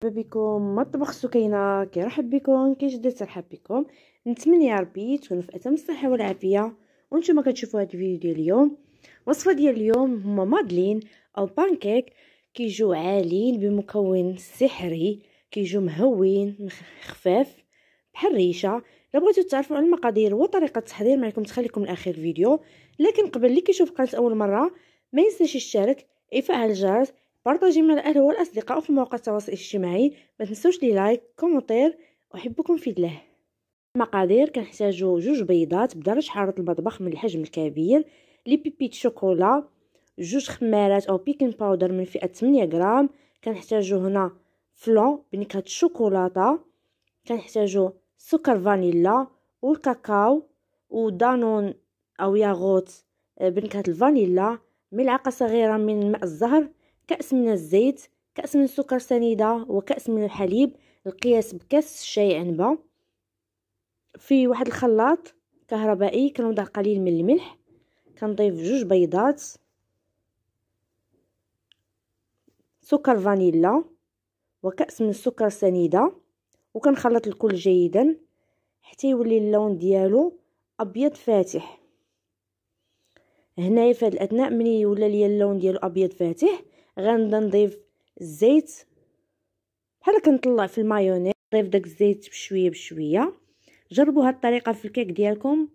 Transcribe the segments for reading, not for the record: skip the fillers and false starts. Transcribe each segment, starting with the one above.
مرحبا بكم مطبخ سكينه. كيرحب بكم كيجدد ترحب بكم. نتمنى يا ربي تكونوا في اتم الصحه والعافيه وانتم كتشوفوا هذا الفيديو ديال اليوم. الوصفه ديال اليوم هما مادلين او بانكيك، كيجيو عالين بمكون سحري، كيجيو مهوين خفاف بحال الريشه. الا بغيتو تعرفوا على المقادير وطريقه التحضير معكم تخليكم لاخر الفيديو. لكن قبل اللي كيشوف القناه اول مره ما ينساش يشترك، يفعل الجرس، بارطاجي مع الاهل والاصدقاء في مواقع التواصل الاجتماعي. ما تنسوش لي لايك كومونتير. احبكم في الله. المقادير: كنحتاجو 2 بيضات بدرجه حراره المطبخ من الحجم الكبير، لي بيبيت شوكولا، 2 خمارات او بيكين باودر من فئه 8 غرام. كنحتاجو هنا فلون بنكهه الشوكولاته، كنحتاجو سكر فانيلا والكاكاو ودانون او ياغوت بنكهه الفانيلا، ملعقه صغيره من ماء الزهر، كأس من الزيت، كأس من السكر سنيدة، وكأس من الحليب القياس بكاس شاي عنبة. في واحد الخلاط كهربائي كنوضع قليل من الملح، كنضيف 2 بيضات، سكر فانيلا وكأس من السكر سنيدة، وكنخلط الكل جيدا حتى يولي اللون ديالو ابيض فاتح. هنايا في هذه الاثناء ملي يولى ليا اللون ديالو ابيض فاتح غنبدا نضيف الزيت بحال كنطلع في المايونيز. نضيف داك الزيت بشويه بشويه. جربوا هاد الطريقه في الكيك ديالكم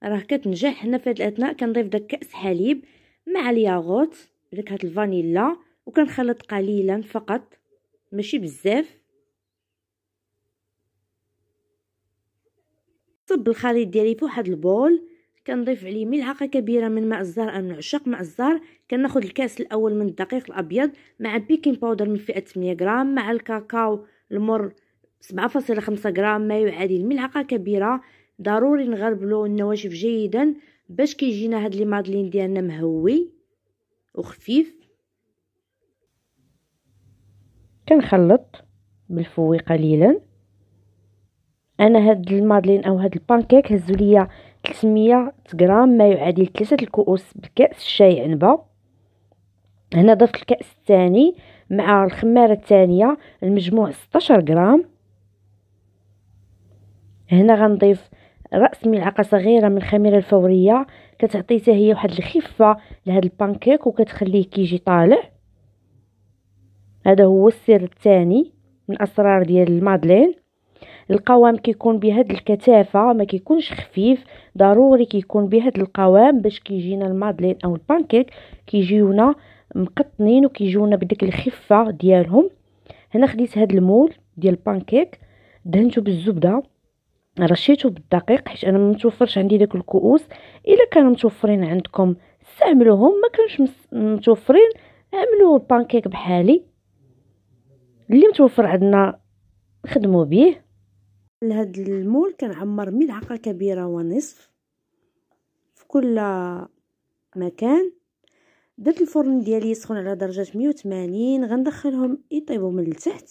راه كتنجح. هنا في هاد الاثناء كنضيف داك كاس حليب مع الياغوت بنكهه الفانيلا وكنخلط قليلا فقط ماشي بزاف. صب الخليط ديالي في واحد البول، كنضيف عليه ملعقه كبيره من ماء الزهر. انا من عشاق ماء الزهر. كناخذ الكاس الاول من الدقيق الابيض مع بيكين باودر من فئه 8 غرام مع الكاكاو المر 7.5 غرام ما يعادل ملعقه كبيره. ضروري نغربلو النواشف جيدا باش كيجينا هاد لي مادلين ديالنا مهوي وخفيف. كنخلط بالفوي قليلا. انا هاد المادلين او هاد البانكيك هزوا ليا 300 غرام ما يعادل 3 الكؤوس بكاس الشاي عنبه. هنا ضفت الكاس الثاني مع الخماره الثانيه المجموع 16 غرام. هنا غنضيف راس ملعقه صغيره من الخميره الفوريه، كتعطي حتى هي واحد الخفه لهاد البانكيك وكتخليه كيجي طالع. هذا هو السر الثاني من اسرار ديال المادلين. القوام كيكون بهاد الكثافه ما كيكونش خفيف، ضروري كيكون بهاد القوام باش كيجينا المادلين او البانكيك كيجيونا مقطنين وكيجيونا بديك الخفه ديالهم. هنا خديت هاد المول ديال البانكيك دهنته بالزبده، رشيته بالدقيق حيت انا ما متوفرش عندي داك الكؤوس. الا كانوا متوفرين عندكم استعملوهم، ما كانوش متوفرين اعملوا البانكيك بحالي. اللي متوفر عندنا نخدموا به. لهاد المول كنعمر ملعقه كبيره ونصف في كل مكان. درت الفرن ديالي يسخن على درجه 180. غندخلهم يطيبوا من التحت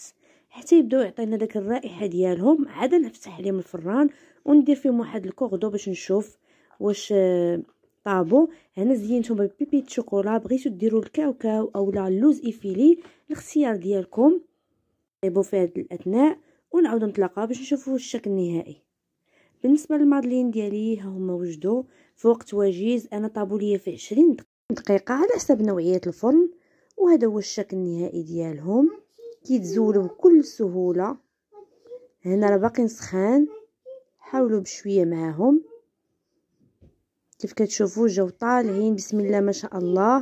حتى يبداو يعطينا داك الرائحه ديالهم. عاد نفتح عليهم الفران وندير فيهم واحد الكوردو باش نشوف واش طابوا. هنا زينتهم بالبيبيت شوكولا. بغيتو ديروا الكاوكاو اولا اللوز ايفيلي الاختيار ديالكم. طيبوا في هذه الاثناء ونعاودو نتلاقاو باش نشوفوا الشكل النهائي. بالنسبه للمادلين ديالي هما وجدوا في وقت وجيز. انا طابوا ليا في 20 دقيقه على حسب نوعيه الفرن. وهذا هو الشكل النهائي ديالهم. كيتزولوا بكل سهوله. هنا راه باقي سخان، حاولوا بشويه معاهم. كيف كتشوفوا جاو طالعين بسم الله ما شاء الله.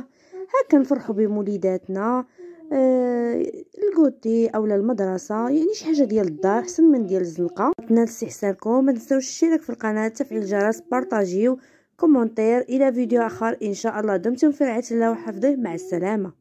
هكا نفرحوا بموليداتنا الكوتي اولا المدرسه، يعني شي حاجه ديال الدار احسن من ديال الزنقه. نتمنى استحسانكم. ما تنساوش الاشتراك في القناه، تفعيل الجرس، بارطاجيو، كومونتير. الى فيديو اخر ان شاء الله. دمتم في رعايه الله وحفظه. مع السلامه.